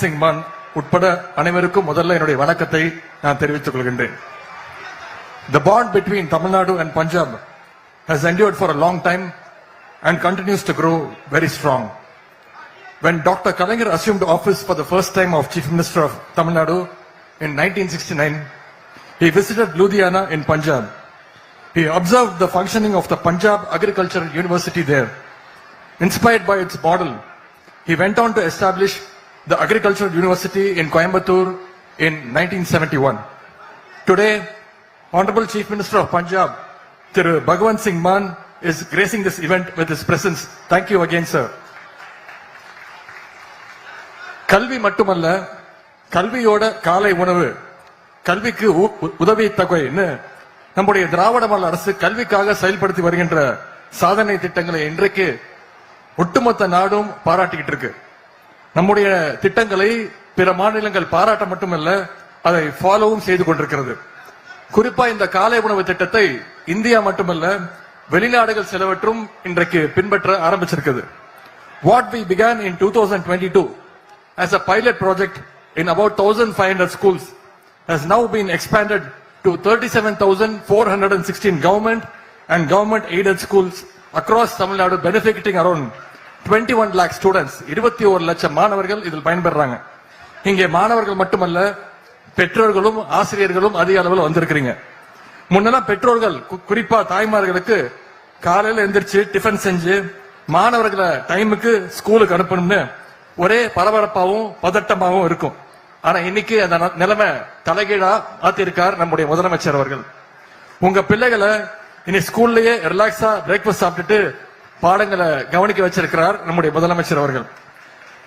சிங் மான் உட்பட அனைவருக்கும் முதல்ல என்னுடைய வணக்கத்தை நான் தெரிவித்துக் கொள்கின்றேன். The bond between Tamil Nadu and Punjab has endured for a long time and continues to grow very strong. When Dr. Kalaignar assumed office for the first time of Chief Minister of Tamil Nadu in 1969, he visited Ludhiana in Punjab. He observed the functioning of the Punjab Agricultural University there. Inspired by its model, he went on to establish the Agricultural University in Coimbatore in 1971. Today, Honorable Chief Minister of Punjab, Thiru Bhagwant Singh Mann, is gracing this event with his presence. Thank you again, sir. கல்வி மட்டுமல்ல, கல்வியோட காலை உணவு, கல்விக்கு உதவி தொகைன்னு நம்முடைய திராவிட model அரசு கல்விக்காக செயல்படுத்தி வருகின்ற சாதனை திட்டங்களை இன்றைக்கு ஒட்டுமொத்த நாடும் பாராட்டிக்கிட்டு இருக்கு. நம்முடைய திட்டங்களை பிற மாநிலங்கள் பாராட்ட மட்டுமல்ல, அதை ஃபாலோவும் செய்து கொண்டிருக்கிறது. குறிப்பா இந்த காலை உணவு திட்டத்தை இந்தியா மட்டுமல்ல, வெளிநாடுகள் சிலவற்றும் இன்றைக்கு பின்பற்ற ஆரம்பிச்சிருக்கிறது. What we began in 2022 as a pilot project in about 1,500 schools has now been expanded to 37,416 government and government aided schools across Tamil Nadu, benefiting around 21 lakh students. 21 லட்சம் மாணவர்கள் இதில் பயன்பெறாங்க. இங்கே மாணவர்கள் மட்டுமல்ல, பெற்றோர்களும் ஆசிரியர்களும் அதிக அளவில் வந்திருக்கிறீங்க. முன்னெல்லாம் பெற்றோர்கள் குறிப்பா தாய்மார்களுக்கு காலையில எந்திரிச்சு டிஃபன் செஞ்சு மாணவர்களை டைமுக்கு ஸ்கூலுக்கு அனுப்பணும்னு ஒரே பரபரப்பாகவும் பதட்டமாகவும் இருக்கும். ஆனா இன்னைக்கு அந்த நிலைமை தலைகீழா ஆத்திருக்கார் நம்முடைய முதலமைச்சர் அவர்கள். உங்க பிள்ளைகளை இனி ஸ்கூல்லயே ரிலாக்ஸா பிரேக்ஃபாஸ்ட் சாப்பிட்டுட்டு பாடங்களை கவனிக்க வச்சிருக்கிறார் நம்முடைய முதலமைச்சர் அவர்கள்.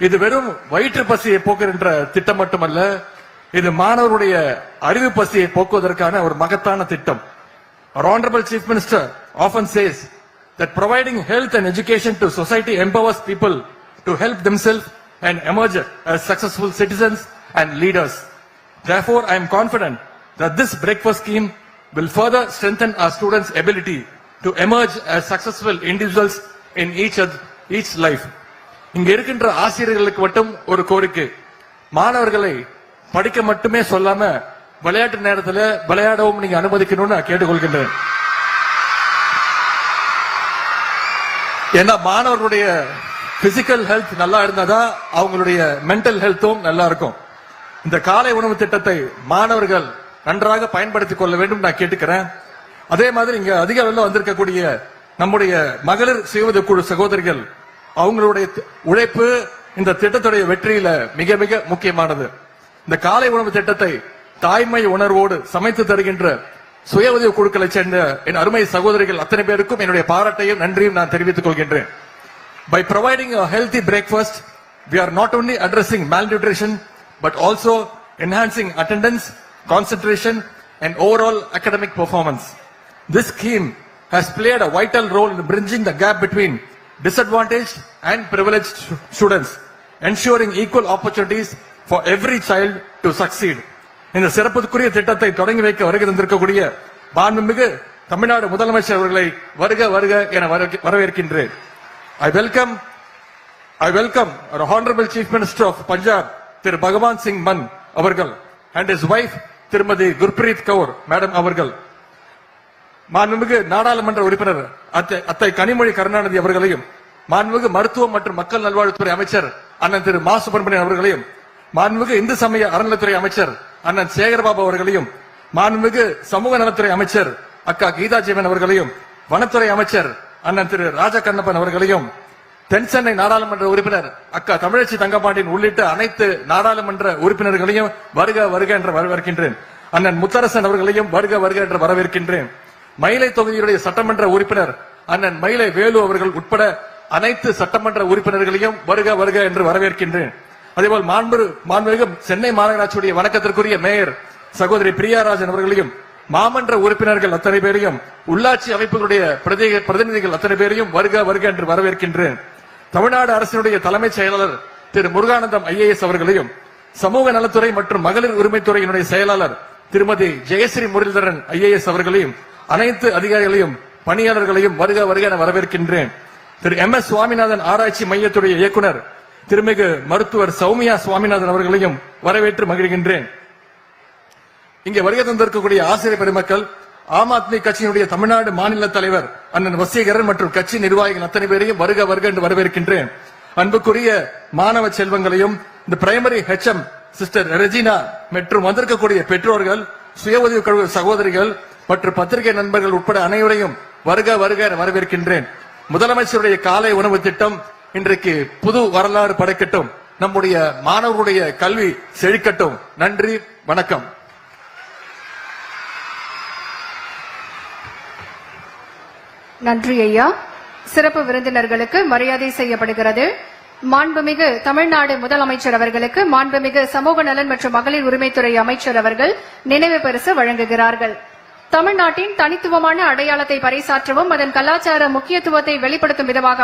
இது வெறும் வயிற்று பசியை போக்குகின்ற திட்டம் மட்டுமல்ல, இது மாணவருடைய அறிவு பசியை போக்குவதற்கான ஒரு மகத்தான திட்டம். Our Honorable Chief Minister often says that providing health and education to society empowers people to help themselves and emerge as successful citizens and leaders. Therefore, I am confident that this breakfast scheme will further strengthen our students' ability to emerge as successful individuals in each life. இங்க இருக்கின்ற ஆசிரியர்களுக்கு மட்டும் ஒரு கோரிக்கை, மாணவர்களை படிக்க மட்டுமே சொல்லாம விளையாட்டு நேரத்தில் விளையாடவும் நீங்க அனுமதிக்கணும்னு நான் கேட்டுக்கொள்கின்றேன். ஏன்னா மாணவர்களுடைய பிசிக்கல் ஹெல்த் நல்லா இருந்தாதான் அவங்களுடைய மென்டல் ஹெல்த்தும் நல்லா இருக்கும். இந்த காலை உணவு திட்டத்தை மாணவர்கள் நன்றாக பயன்படுத்திக் கொள்ள வேண்டும் நான் கேட்டுக்கிறேன். அதே மாதிரி இங்க அதிக அளவில் வந்திருக்கக்கூடிய நம்முடைய மகளிர் சுய உதவி குழு சகோதரிகள், அவங்களுடைய உழைப்பு இந்த திட்டத்துடைய வெற்றியில மிக மிக முக்கியமானது. இந்த காலை உணவு திட்டத்தை தாய்மை உணர்வோடு சமைத்து தருகின்ற சுய உதவி குழுக்களை சேர்ந்த என் அருமை சகோதரிகள் அத்தனை பேருக்கும் என்னுடைய பாராட்டையும் நன்றியும் நான் தெரிவித்துக் கொள்கின்றேன். By providing a healthy breakfast, we are not only addressing malnutrition but also enhancing attendance, concentration and overall academic performance. This scheme has played a vital role in bridging the gap between disadvantaged and privileged students, ensuring equal opportunities for every child to succeed. இந்த சிறப்புக்குரிய திட்டத்தை தொடங்கி வைக்க வருகை தந்திருக்கக்கூடிய மாண்புமிகு தமிழ்நாடு முதலமைச்சர் அவர்களை வருக வருக என வரவேற்கின்றேன். I welcome our Honorable Chief Minister of Punjab, Thiru Bhagwant Singh Mann அவர்கள் and his wife திருமதி குர்பிரீத் கவுர் மேடம் அவர்கள், மாண்புமிகு நாடாளுமன்ற உறுப்பினர் அத்தை கனிமொழி கருணாநிதி அவர்களையும், மாண்புமிகு மருத்துவம் மற்றும் மக்கள் நல்வாழ்வுத்துறை அமைச்சர் அண்ணன் திரு மா சுப்பிரமணியன் அவர்களையும், மாண்புமிகு இந்து சமய அறநிலைத்துறை அமைச்சர் அண்ணன் சேகர்பாபு அவர்களையும், மாண்புமிகு சமூக நலத்துறை அமைச்சர் அக்கா கீதா ஜீவன் அவர்களையும், வனத்துறை அமைச்சர் அண்ணன் திரு ராஜா கண்ணப்பன் அவர்களையும், தென் சென்னை நாடாளுமன்ற உறுப்பினர் அக்கா தமிழச்சி தங்கப்பாண்டியன் உள்ளிட்ட அனைத்து நாடாளுமன்ற உறுப்பினர்களையும் வருக வருக என்று வரவேற்கின்றேன். அண்ணன் முத்தரசன் அவர்களையும் வருக வருக என்று வரவேற்கின்றேன். மயிலை தொகுதியுடைய சட்டமன்ற உறுப்பினர் அண்ணன் மயிலை வேலு அவர்கள் உட்பட அனைத்து சட்டமன்ற உறுப்பினர்களையும் வருக வருக என்று வரவேற்கின்றேன். அதேபோல் மாண்புமிகு சென்னை மாநகராட்சியுடைய வணக்கத்திற்குரிய மேயர் சகோதரி பிரியாராஜன் அவர்களையும், மாமன்ற உறுப்பினர்கள் அத்தனை பேரையும், உள்ளாட்சி அமைப்புகளுடைய பிரதிநிதிகள் அத்தனை பேரையும் வருக வருக என்று வரவேற்கின்றேன். தமிழ்நாடு அரசினுடைய தலைமைச் செயலாளர் திரு முருகானந்தம் IAS அவர்களையும், சமூக நலத்துறை மற்றும் மகளிர் உரிமைத்துறையினுடைய செயலாளர் திருமதி ஜெயஸ்ரீ முரளிதரன் IAS அவர்களையும், அனைத்து அதிகாரிகளையும் பணியாளர்களையும் வருக வருக என வரவேற்கின்றேன். திரு MS சுவாமிநாதன் ஆராய்ச்சி மையத்துடைய இயக்குனர் திருமிகு மருத்துவர் சௌமியா சுவாமிநாதன் அவர்களையும் வரவேற்று மகிழ்கின்றேன். இங்கே வருகை தந்திருக்கக்கூடிய ஆசிரியர் பெருமக்கள், ஆம் ஆத்மி கட்சியினுடைய தமிழ்நாடு மாநில தலைவர் அண்ணன் வசீகரன் மற்றும் கட்சி நிர்வாகிகள் அத்தனை பேரையும் வருக வருக என்று வரவேற்கின்றேன். அன்புக்குரிய மாணவ செல்வங்களையும், இந்த பிரைமரி HM சிஸ்டர் ரெஜினா மற்றும் வந்திருக்கக்கூடிய பெற்றோர்கள், சுய உதவி குழு சகோதரிகள் மற்றும் பத்திரிகை நண்பர்கள் உட்பட அனைவரையும் வருக வருக என வரவேற்கின்றேன். முதலமைச்சருடைய காலை உணவு திட்டம் இன்றைக்கு புது வரலாறு படைக்கட்டும். நம்முடைய மாணவர்களுடைய கல்வி செழிக்கட்டும். நன்றி, வணக்கம். நன்றி ஐயா. சிறப்பு விருந்தினர்களுக்கு மரியாதை செய்யப்படுகிறது. மாண்புமிகு தமிழ்நாடு முதலமைச்சர் அவர்களுக்கு மாண்புமிகு சமூக நலன் மற்றும் மகளிர் உரிமைத்துறை அமைச்சர் அவர்கள் நினைவு பரிசு வழங்குகிறார்கள். தமிழ்நாட்டின் தனித்துவமான அடையாளத்தை பறைசாற்றவும் அதன் கலாச்சார முக்கியத்துவத்தை வெளிப்படுத்தும் விதமாக